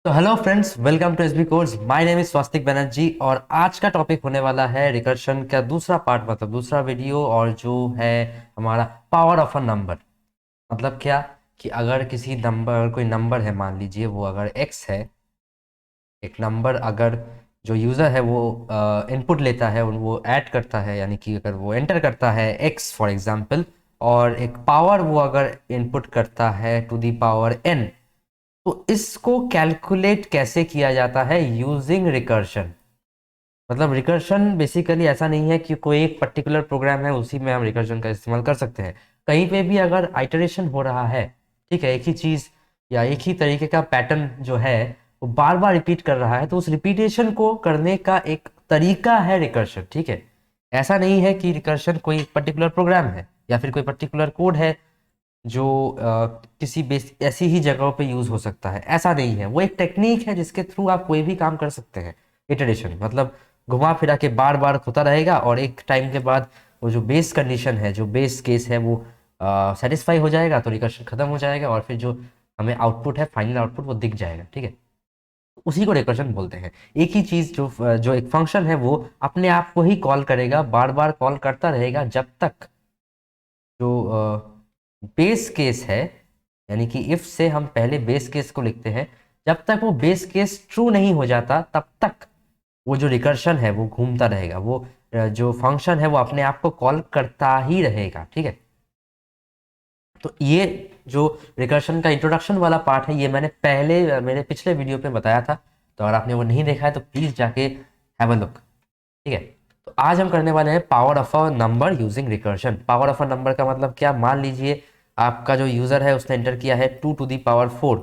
तो hello friends, welcome to SB course. My name is Swastik Banerjee और आज का टॉपिक होने वाला है रिकर्शन का दूसरा पार्ट, मतलब दूसरा वीडियो, और जो है हमारा पावर ऑफ अ नंबर। मतलब क्या कि अगर किसी नंबर, कोई नंबर है, मान लीजिए वो अगर एक्स है, एक नंबर, अगर जो यूज़र है वो इनपुट लेता है, वो ऐड करता है, यानी कि अगर वो एंटर करता है एक्स फॉर एग्जांपल, और एक पावर वो अगर इनपुट करता है टू दी पावर एन, तो इसको कैलकुलेट कैसे किया जाता है यूजिंग रिकर्शन। मतलब रिकर्शन बेसिकली ऐसा नहीं है कि कोई एक पर्टिकुलर प्रोग्राम है उसी में हम रिकर्शन का इस्तेमाल कर सकते हैं। कहीं पे भी अगर आइटरेशन हो रहा है, ठीक है, एक ही चीज़ या एक ही तरीके का पैटर्न जो है वो बार बार रिपीट कर रहा है, तो उस रिपीटेशन को करने का एक तरीका है रिकर्शन। ठीक है, ऐसा नहीं है कि रिकर्शन कोई पर्टिकुलर प्रोग्राम है या फिर कोई पर्टिकुलर कोड है जो किसी बेस ऐसी ही जगहों पे यूज हो सकता है। ऐसा नहीं है, वो एक टेक्निक है जिसके थ्रू आप कोई भी काम कर सकते हैं। इटरेशन मतलब घुमा फिरा के बार बार होता रहेगा, और एक टाइम के बाद वो जो बेस कंडीशन है, जो बेस केस है, वो सेटिस्फाई हो जाएगा, तो रिकर्शन खत्म हो जाएगा, और फिर जो हमें आउटपुट है, फाइनल आउटपुट, वो दिख जाएगा। ठीक है, उसी को रिकर्शन बोलते हैं। एक ही चीज जो एक फंक्शन है वो अपने आप को ही कॉल करेगा, बार बार कॉल करता रहेगा जब तक जो बेस केस है, यानी कि इफ से हम पहले बेस केस को लिखते हैं, जब तक वो बेस केस ट्रू नहीं हो जाता तब तक वो जो रिकर्शन है वो घूमता रहेगा। वो जो फंक्शन है वो अपने आप को कॉल करता ही रहेगा। ठीक है, तो ये जो रिकर्शन का इंट्रोडक्शन वाला पार्ट है, ये मैंने पहले मेरे पिछले वीडियो पे बताया था। तो अगर आपने वो नहीं देखा है तो प्लीज़ जाके हैव अ लुक। ठीक है, तो आज हम करने वाले हैं power of a number using recursion. Power of a number का मतलब क्या, मान लीजिए आपका जो यूजर है उसने एंटर किया है 2 टू दी पावर 4।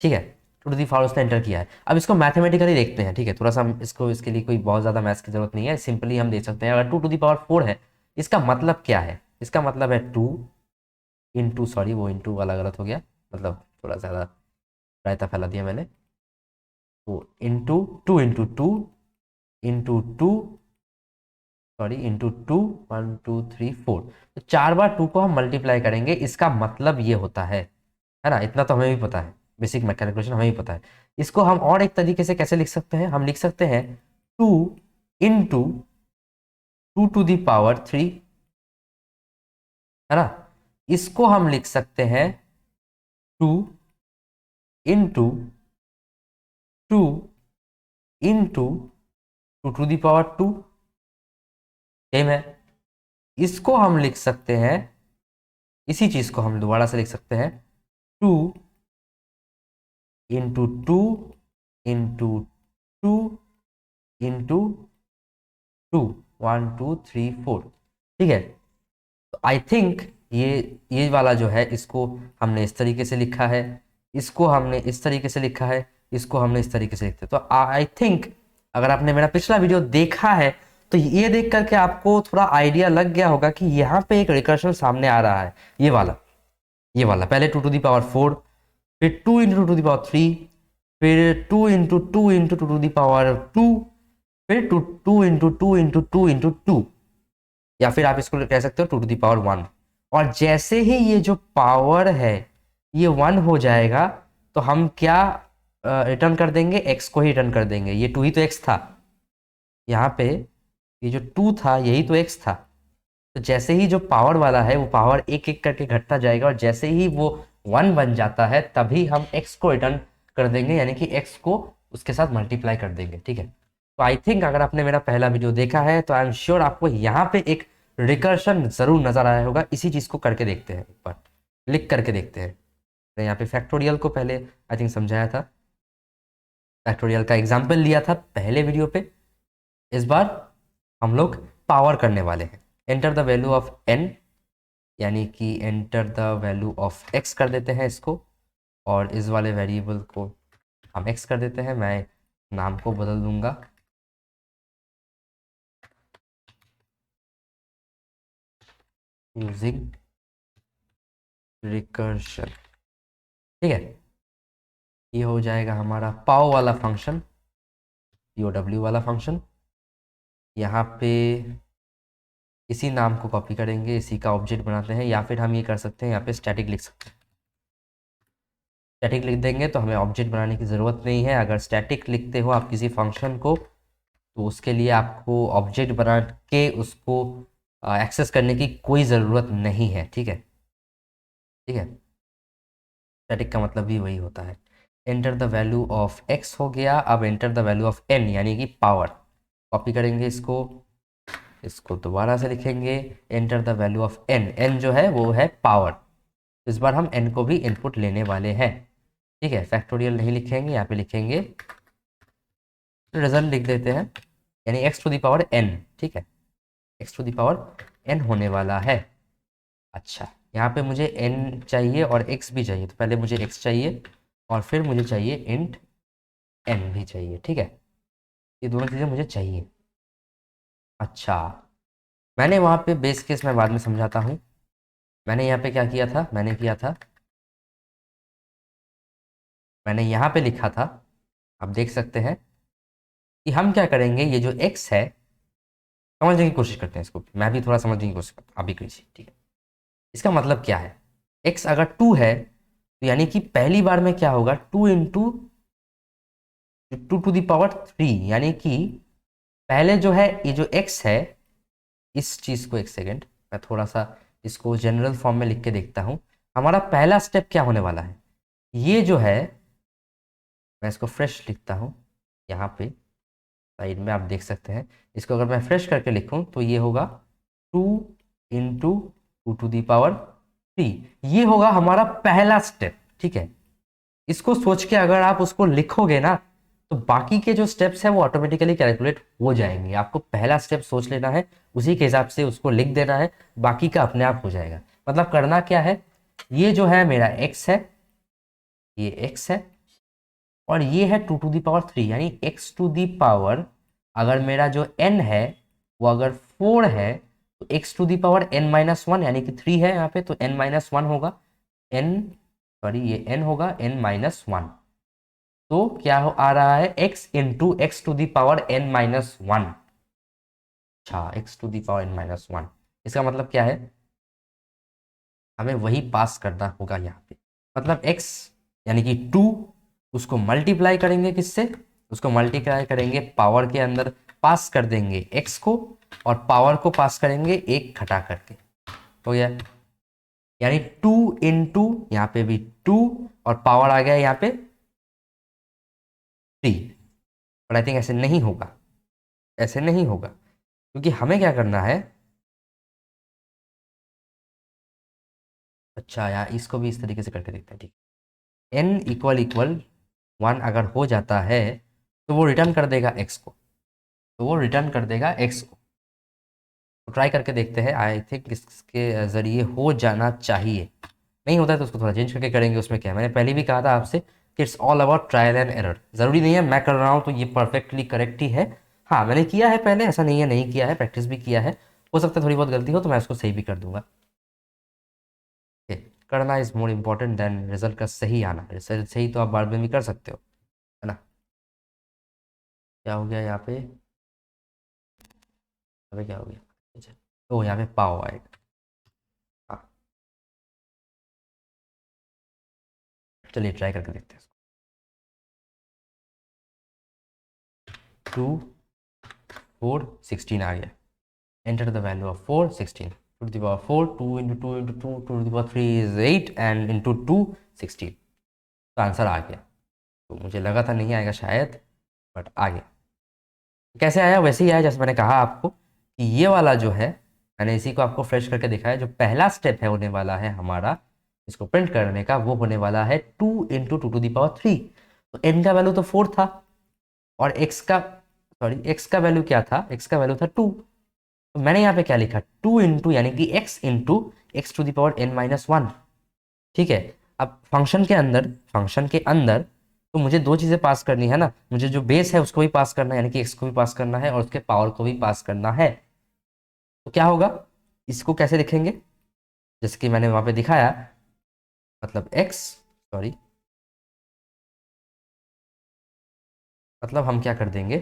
ठीक है, 2 टू दी पावर उसने एंटर किया है। अब इसको मैथमेटिकली देखते हैं। ठीक है, थोड़ा सा हम इसको, इसके लिए कोई बहुत ज़्यादा मैथ्स की जरूरत नहीं है, सिंपली हम देख सकते हैं। अगर 2 टू दी पावर 4 है, इसका मतलब क्या है? इसका मतलब है टू इंटू, सॉरी वो इंटू वाला गलत हो गया, मतलब थोड़ा ज़्यादा रायता फैला दिया मैंने। तो into two into to sorry into two, 1 2 3 4, तो 4 बार टू को हम मल्टीप्लाई करेंगे। इसका मतलब ये होता है ना? इतना तो हमें भी पता है, बेसिक कैलकुलेशन हमें भी पता है। इसको हम और एक तरीके से कैसे लिख सकते हैं? हम लिख सकते हैं two into 2 to the power 3, है ना? इसको हम लिख सकते हैं two into two into 2 to the power 2। Same है। इसको हम लिख सकते हैं, इसी चीज को हम दोबारा से लिख सकते हैं, two into two into two into to, 1 2 3 4। ठीक है, तो आई थिंक ये वाला जो है, इसको हमने इस तरीके से लिखा है, इसको हमने इस तरीके से लिखा है, इसको हमने इस तरीके से लिखते हैं। तो आई थिंक अगर आपने मेरा पिछला वीडियो देखा है तो ये देख करके आपको थोड़ा आइडिया लग गया होगा कि यहाँ पे एक रिकर्शन सामने आ रहा है। ये वाला पहले 2 टू दी पावर 4, फिर 2 इंटू 2 टू दी पावर 3, फिर 2 into 2 into 2 to the power 2, फिर टू 2 इंटू 2 इंटू 2 इंटू 2, या फिर आप इसको कह सकते हो 2 टू दी पावर 1। और जैसे ही ये जो पावर है ये 1 हो जाएगा, तो हम क्या रिटर्न कर देंगे? एक्स को ही रिटर्न कर देंगे। ये टू ही तो एक्स था यहाँ पे, ये जो टू था यही तो एक्स था। तो जैसे ही जो पावर वाला है वो पावर एक एक करके घटता जाएगा, और जैसे ही वो 1 बन जाता है तभी हम एक्स को रिटर्न कर देंगे, यानी कि एक्स को उसके साथ मल्टीप्लाई कर देंगे। ठीक है, तो आई थिंक अगर आपने मेरा पहला वीडियो देखा है तो आई एम श्योर आपको यहाँ पे एक रिकर्शन जरूर नजर आया होगा। इसी चीज को करके देखते हैं, एक बार लिख करके देखते हैं। मैं यहाँ पे फैक्टोरियल को पहले आई थिंक समझाया था, फैक्टोरियल का एग्जाम्पल लिया था पहले वीडियो पे। इस बार हम लोग पावर करने वाले हैं। Enter the value of n, यानी कि enter the value of x कर देते हैं इसको, और इस वाले वेरिएबल को हम एक्स कर देते हैं। मैं नाम को बदल दूंगा, यूजिंग रिकर्शन। ठीक है, ये हो जाएगा हमारा पाव वाला फंक्शन, पीओडब्ल्यू वाला फंक्शन। यहाँ पे इसी नाम को कॉपी करेंगे, इसी का ऑब्जेक्ट बनाते हैं, या फिर हम ये कर सकते हैं, यहाँ पे स्टैटिक लिख सकते हैं। स्टैटिक लिख देंगे तो हमें ऑब्जेक्ट बनाने की ज़रूरत नहीं है। अगर स्टैटिक लिखते हो आप किसी फंक्शन को, तो उसके लिए आपको ऑब्जेक्ट बना के उसको एक्सेस करने की कोई ज़रूरत नहीं है। ठीक है, ठीक है। स्टैटिक का मतलब भी वही होता है। Enter the value of x हो गया। अब enter the value of n यानी कि पावर। कॉपी करेंगे इसको, इसको दोबारा से लिखेंगे। Enter the value of n, n जो है वो है पावर। इस बार हम एन को भी इनपुट लेने वाले हैं। ठीक है, फैक्टोरियल नहीं लिखेंगे, यहाँ पे लिखेंगे रिजल्ट लिख देते हैं, यानी x to the power n. ठीक है, x to the power n होने वाला है। अच्छा, यहाँ पे मुझे एन चाहिए और एक्स भी चाहिए, तो पहले मुझे एक्स चाहिए और फिर मुझे चाहिए इंट एन भी चाहिए। ठीक है, ये दोनों चीज़ें मुझे चाहिए। अच्छा, मैंने वहाँ पे बेस केस मैं बाद में समझाता हूँ। मैंने यहाँ पे क्या किया था, मैंने किया था, मैंने यहाँ पे लिखा था, आप देख सकते हैं कि हम क्या करेंगे, ये जो x है, समझने की कोशिश करते हैं इसको, मैं भी थोड़ा समझने की कोशिश करता हूँ, आप भी कीजिए। ठीक है, इसका मतलब क्या है, x अगर 2 है तो यानी कि पहली बार में क्या होगा, 2 into 2 to the power 3, यानी कि पहले जो है ये जो x है, इस चीज़ को एक सेकेंड मैं थोड़ा सा इसको जनरल फॉर्म में लिख के देखता हूँ। हमारा पहला स्टेप क्या होने वाला है, ये जो है, मैं इसको फ्रेश लिखता हूँ यहाँ पे साइड में, आप देख सकते हैं। इसको अगर मैं फ्रेश करके लिखूं तो ये होगा 2 into 2 to the power 3, ये होगा हमारा पहला स्टेप। ठीक है, इसको सोच के अगर आप उसको लिखोगे ना, तो बाकी के जो स्टेप्स हैं वो ऑटोमेटिकली कैलकुलेट हो जाएंगे। आपको पहला स्टेप सोच लेना है, उसी के हिसाब से उसको लिख देना है, बाकी का अपने आप हो जाएगा। मतलब करना क्या है, ये जो है मेरा x है, ये x है, और ये है 2 to the power 3, यानी x टू दी पावर, अगर मेरा जो n है वो अगर 4 है, तो x to the power n-1 यानी कि 3 है यहाँ पे, तो n-1 होगा, n, सॉरी ये n होगा n-1। तो क्या आ रहा है, x into x to the power n-1। अच्छा, x to the power n-1, इसका मतलब क्या है, हमें वही पास करना होगा यहाँ पे। मतलब x यानी कि 2, उसको मल्टीप्लाई करेंगे किससे, उसको मल्टीप्लाई करेंगे पावर के अंदर, पास कर देंगे x को, और पावर को पास करेंगे एक घटा करके, हो गया। यानी 2 into, यहाँ पे भी 2, और पावर आ गया यहाँ पे 3। बट आई थिंक ऐसे नहीं होगा, ऐसे नहीं होगा, क्योंकि हमें क्या करना है। अच्छा यार, इसको भी इस तरीके से करके देखते हैं। ठीक, n इक्वल इक्वल 1 अगर हो जाता है तो वो रिटर्न कर देगा x को, तो वो रिटर्न कर देगा x को। तो ट्राई करके देखते हैं, आई थिंक इसके ज़रिए हो जाना चाहिए। नहीं होता है तो उसको थोड़ा चेंज करके करेंगे, उसमें क्या है, मैंने पहले भी कहा था आपसे कि it's all about trial and error. ज़रूरी नहीं है मैं कर रहा हूँ तो ये परफेक्टली करेक्ट ही है। हाँ, मैंने किया है पहले, ऐसा नहीं है नहीं किया है, प्रैक्टिस भी किया है, हो सकता है थोड़ी बहुत गलती हो तो मैं उसको सही भी कर दूंगा। करना is more important then result का सही आना। रिजल्ट सही तो आप बाद में भी कर सकते हो, है ना। क्या हो गया यहाँ पे, अबे क्या हो गया, अच्छा, तो यहाँ पे पाव आएगा। हाँ, चलिए ट्राई करके देखते हैं। 2 4 16 आ गया। Enter the value of 4 16, 2 to the power 4, 2 into 2 into 2 2 to the power 3 is 8, and into 2 16। तो आंसर आ गया। तो मुझे लगा था नहीं आएगा शायद, बट आ गया। कैसे आया, वैसे ही आया जैसे मैंने कहा आपको कि ये वाला जो है, मैंने इसी को आपको फ्रेश करके दिखाया। जो पहला स्टेप है होने वाला है हमारा इसको प्रिंट करने का, वो होने वाला है 2 into 2 to the power 3। तो n का वैल्यू तो 4 था, और x का, सॉरी x का वैल्यू क्या था, x का वैल्यू था 2। तो मैंने यहाँ पे क्या लिखा, 2 इंटू यानी कि x into x to the power n-1। ठीक है, अब फंक्शन के अंदर तो मुझे दो चीज़ें पास करनी है ना, मुझे जो बेस है उसको भी पास करना है, यानी कि x को भी पास करना है और उसके पावर को भी पास करना है। तो क्या होगा, इसको कैसे लिखेंगे, जैसे कि मैंने वहां पे दिखाया, मतलब x, सॉरी, मतलब हम क्या कर देंगे,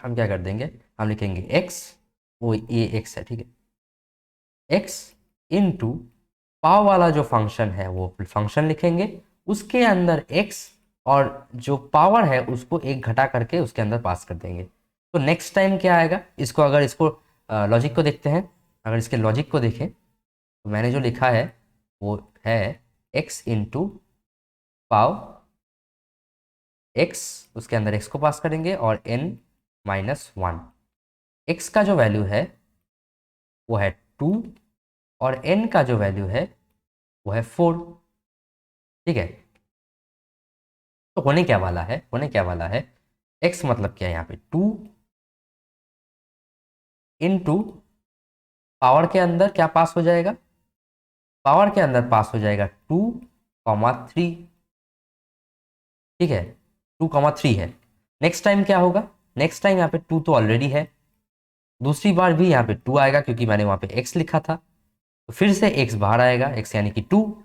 हम क्या कर देंगे, हम लिखेंगे x, वो ये x है, ठीक है, x इंटू पाव वाला जो फंक्शन है वो फंक्शन लिखेंगे, उसके अंदर x और जो पावर है उसको एक घटा करके उसके अंदर पास कर देंगे। तो नेक्स्ट टाइम क्या आएगा, इसको अगर इसको लॉजिक को देखते हैं, अगर इसके लॉजिक को देखें तो मैंने जो लिखा है वो है x इंटू पाव x, उसके अंदर x को पास करेंगे और n-1। x का जो वैल्यू है वो है 2 और n का जो वैल्यू है वो है 4। ठीक है, तो होने क्या वाला है, होने क्या वाला है, x मतलब क्या है यहाँ पे 2 इंटू पावर के अंदर क्या पास हो जाएगा, पावर के अंदर पास हो जाएगा 2,3। ठीक है, 2,3 है। नेक्स्ट टाइम क्या होगा, नेक्स्ट टाइम यहाँ पे 2 तो ऑलरेडी है, दूसरी बार भी यहाँ पे 2 आएगा क्योंकि मैंने वहाँ पे x लिखा था, तो फिर से x बाहर आएगा, x यानी कि 2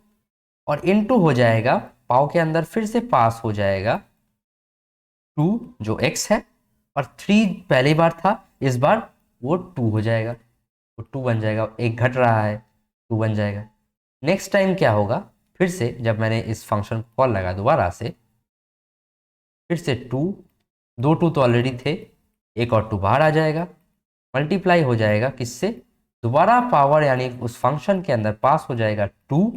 और इनटू हो जाएगा, पाव के अंदर फिर से पास हो जाएगा 2 जो x है और 3 पहली बार था, इस बार वो 2 हो जाएगा, वो 2 बन जाएगा, एक घट रहा है 2 बन जाएगा। नेक्स्ट टाइम क्या होगा, फिर से जब मैंने इस फंक्शन को कॉल लगा दोबारा से, फिर से 2, 2 तो ऑलरेडी थे, एक और 2 बाहर आ जाएगा, मल्टीप्लाई हो जाएगा किससे, दोबारा पावर यानी उस फंक्शन के अंदर पास हो जाएगा 2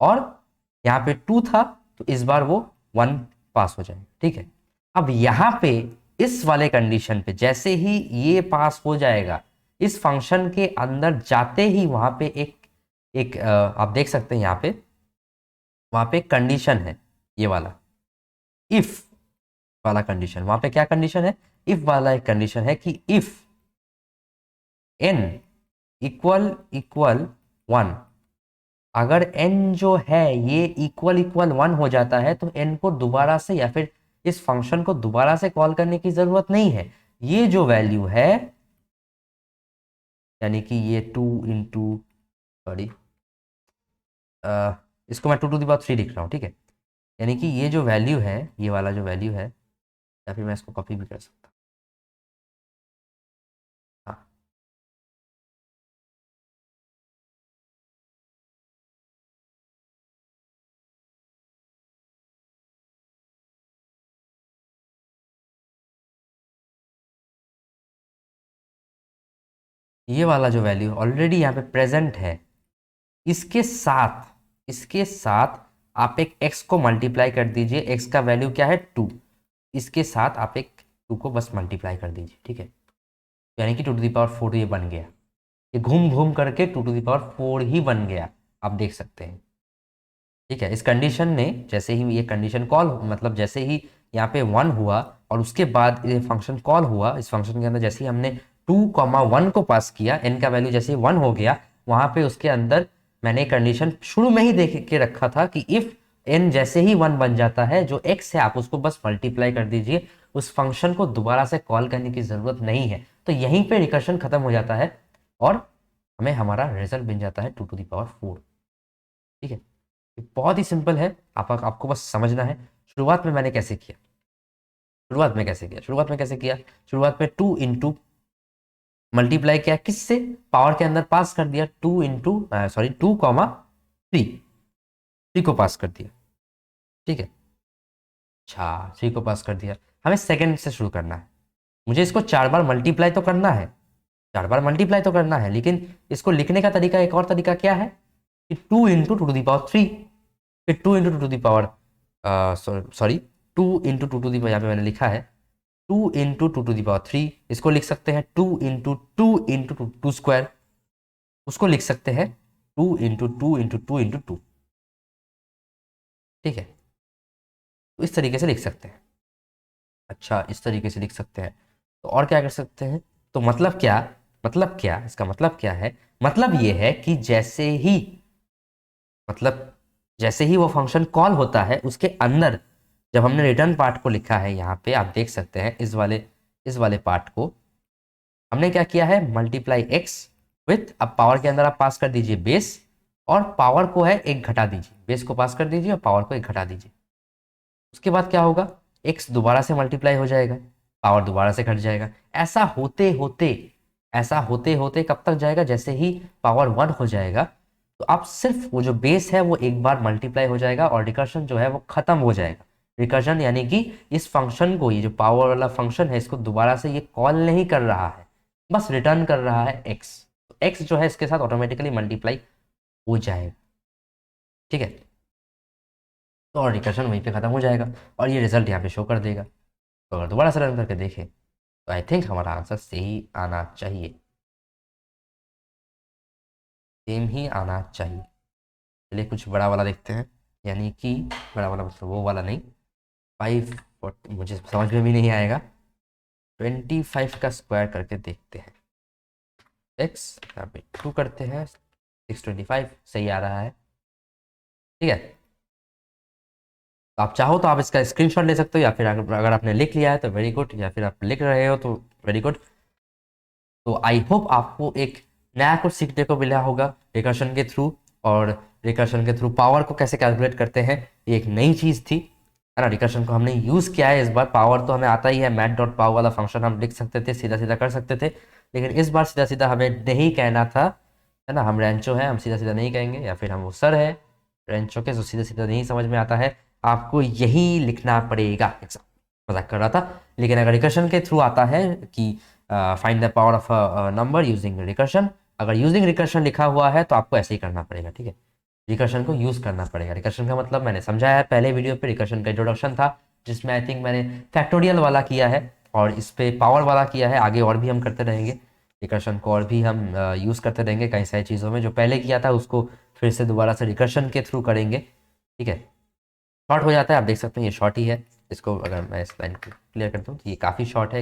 और यहाँ पे 2 था तो इस बार वो 1 पास हो जाएगा। ठीक है, अब यहाँ पे इस वाले कंडीशन पे जैसे ही ये पास हो जाएगा, इस फंक्शन के अंदर जाते ही वहां पे एक आप देख सकते हैं यहाँ पे, वहां पे कंडीशन है ये वाला इफ वाला कंडीशन, वहां पे क्या कंडीशन है, इफ वाला एक कंडीशन है कि इफ n इक्वल इक्वल 1, अगर n जो है ये इक्वल इक्वल 1 हो जाता है तो n को दोबारा से या फिर इस फंक्शन को दोबारा से कॉल करने की जरूरत नहीं है। ये जो वैल्यू है यानी कि ये 2 इंटू सॉरी इसको मैं 2 to the power 3 लिख रहा हूँ। ठीक है, यानी कि ये जो वैल्यू है, ये वाला जो वैल्यू है, या फिर मैं इसको कॉपी भी कर सकता हूँ। हाँ, ये वाला जो वैल्यू ऑलरेडी यहाँ पे प्रेजेंट है, इसके साथ आप एक x को मल्टीप्लाई कर दीजिए, x का वैल्यू क्या है 2, इसके साथ आप एक 2 को बस मल्टीप्लाई कर दीजिए। ठीक है, यानी कि 2 to the power 4 ये बन गया, ये घूम घूम करके 2 to the power 4 ही बन गया, आप देख सकते हैं। ठीक है, इस कंडीशन ने जैसे ही ये कंडीशन कॉल मतलब जैसे ही यहाँ पे 1 हुआ और उसके बाद ये फंक्शन कॉल हुआ, इस फंक्शन के अंदर जैसे ही हमने 2,1 को पास किया, n का वैल्यू जैसे ही 1 हो गया, वहां पे उसके अंदर मैंने कंडीशन शुरू में ही देख के रखा था कि इफ n जैसे ही 1 बन जाता है, जो x है आप उसको बस मल्टीप्लाई कर दीजिए, उस फंक्शन को दोबारा से कॉल करने की जरूरत नहीं है। तो यहीं पे रिकर्शन खत्म हो जाता है और हमें हमारा रिजल्ट बन जाता है 2 to the power 4। ठीक है, ये बहुत ही सिंपल है, आपको बस समझना है। शुरुआत में मैंने कैसे किया, शुरुआत में 2 इंटू मल्टीप्लाई किया किससे, पावर के अंदर पास कर दिया 2 इंटू 2,3 को पास कर दिया। ठीक है, अच्छा 3 को पास कर दिया, हमें सेकंड से शुरू करना है, मुझे इसको 4 बार मल्टीप्लाई तो करना है, 4 बार मल्टीप्लाई तो करना है, लेकिन इसको लिखने का तरीका, एक और तरीका क्या है कि 2 इंटू 2 to the power 3, फिर 2 into 2 to the power sorry 2 into 2 to the power, यहाँ पे मैंने लिखा है 2 इंटू 2 to the power 3, इसको लिख सकते हैं 2 इंटू 2 इंटू 2 स्क्वायर, उसको लिख सकते हैं 2 इंटू 2 इंटू 2 इंटू 2। ठीक है, तो इस तरीके से लिख सकते हैं। अच्छा, इस तरीके से लिख सकते हैं, तो और क्या कर सकते हैं, तो मतलब क्या इसका मतलब क्या है, मतलब ये है कि मतलब जैसे ही वो फंक्शन कॉल होता है उसके अंदर, जब हमने रिटर्न पार्ट को लिखा है यहाँ पे आप देख सकते हैं, इस वाले पार्ट को हमने क्या किया है, मल्टीप्लाई x विथ, अब पावर के अंदर आप पास कर दीजिए बेस और पावर को है एक घटा दीजिए, बेस को पास कर दीजिए और पावर को एक घटा दीजिए। उसके बाद क्या होगा, x दोबारा से मल्टीप्लाई हो जाएगा, पावर दोबारा से घट जाएगा, ऐसा होते होते कब तक जाएगा, जैसे ही पावर 1 हो जाएगा तो आप सिर्फ वो जो बेस है वो एक बार मल्टीप्लाई हो जाएगा और रिकर्शन जो है वो खत्म हो जाएगा। रिकर्शन यानी कि इस फंक्शन को, ये जो पावर वाला फंक्शन है, इसको दोबारा से ये कॉल नहीं कर रहा है, बस रिटर्न कर रहा है एक्स। तो एक्स जो है इसके साथ ऑटोमेटिकली मल्टीप्लाई हो जाएगा, ठीक है। तो और रिकर्शन वहीं पे खत्म हो जाएगा और ये रिजल्ट यहाँ पे शो कर देगा। तो अगर दोबारा से रन करके देखें तो आई थिंक हमारा आंसर सही आना चाहिए, सेम ही आना चाहिए। चलिए कुछ बड़ा वाला देखते हैं, यानी कि बड़ा वाला मतलब वो वाला नहीं, 5 मुझे समझ में भी नहीं आएगा। 25 का स्क्वायर करके देखते हैं। एक्स यहाँ पे 2 करते हैं, 625 सही आ रहा है, ठीक है। तो आप चाहो तो आप इसका स्क्रीनशॉट ले सकते हो, या फिर अगर आपने लिख लिया है तो वेरी गुड, या फिर आप लिख रहे हो तो वेरी गुड। तो आई होप आपको एक नया कुछ सीखने को मिला होगा रिकर्शन के थ्रू, और रिकर्शन के थ्रू पावर को कैसे कैलकुलेट करते हैं, ये एक नई चीज़ थी, है ना। रिकर्शन को हमने यूज़ किया है इस बार। पावर तो हमें आता ही है, मैथ डॉट पावर वाला फंक्शन हम लिख सकते थे, सीधा सीधा कर सकते थे, लेकिन इस बार सीधा सीधा हमें नहीं कहना था, है ना। हम रेंचो हैं, हम सीधा सीधा नहीं कहेंगे, या फिर हम वो सर है रेंचो के, जो सीधा सीधा नहीं समझ में आता है, आपको यही लिखना पड़ेगा। मजाक कर रहा था, लेकिन अगर रिकर्शन के थ्रू आता है कि find the power of number using recursion, अगर यूजिंग रिकर्शन लिखा हुआ है तो आपको ऐसे ही करना पड़ेगा, ठीक है। रिकर्शन को यूज करना पड़ेगा। रिकर्शन का मतलब मैंने समझाया है पहले वीडियो पे, रिकर्शन का इंट्रोडक्शन था, जिसमें आई थिंक मैंने फैक्टोरियल वाला किया है और इस पे पावर वाला किया है। आगे और भी हम करते रहेंगे रिकर्शन को, और भी हम यूज़ करते रहेंगे कई सारी चीज़ों में। जो पहले किया था उसको फिर से दोबारा से रिकर्शन के थ्रू करेंगे, ठीक है। शॉर्ट हो जाता है, आप देख सकते हैं ये शॉर्ट ही है। इसको अगर मैं इस लाइन को क्लियर करता हूँ तो ये काफ़ी शॉर्ट है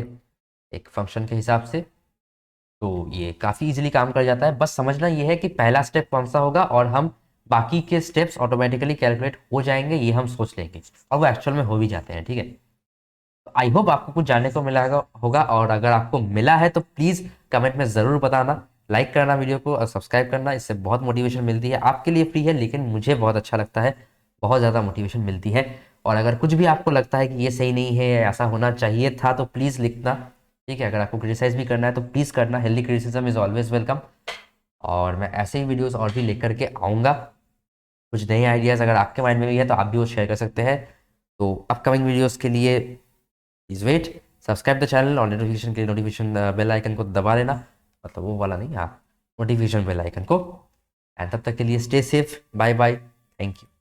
एक फंक्शन के हिसाब से, तो ये काफ़ी इजीली काम कर जाता है। बस समझना ये है कि पहला स्टेप कौन सा होगा, और हम बाकी के स्टेप्स ऑटोमेटिकली कैलकुलेट हो जाएंगे, ये हम सोच लेंगे, और वो एक्चुअल में हो भी जाते हैं, ठीक है। आई होप आपको कुछ जानने को मिला होगा, और अगर आपको मिला है तो प्लीज़ कमेंट में ज़रूर बताना, लाइक करना वीडियो को और सब्सक्राइब करना, इससे बहुत मोटिवेशन मिलती है। आपके लिए फ्री है, लेकिन मुझे बहुत अच्छा लगता है, बहुत ज़्यादा मोटिवेशन मिलती है। और अगर कुछ भी आपको लगता है कि ये सही नहीं है, ऐसा होना चाहिए था, तो प्लीज़ लिखना, ठीक है। अगर आपको क्रिटिसाइज भी करना है तो प्लीज़ करना, healthy criticism is always welcome. और मैं ऐसे ही वीडियोस और भी लेकर के आऊँगा। कुछ नए आइडियाज़ अगर आपके माइंड में भी है तो आप भी वो शेयर कर सकते हैं। तो अपकमिंग वीडियोस के लिए please wait, subscribe the channel, और नोटिफिकेशन के लिए नोटिफिकेशन बेल आइकन को दबा लेना, मतलब वो वाला नहीं, हाँ, नोटिफिकेशन बेल आइकन को। एंड तब तक के लिए stay safe, bye bye, thank you.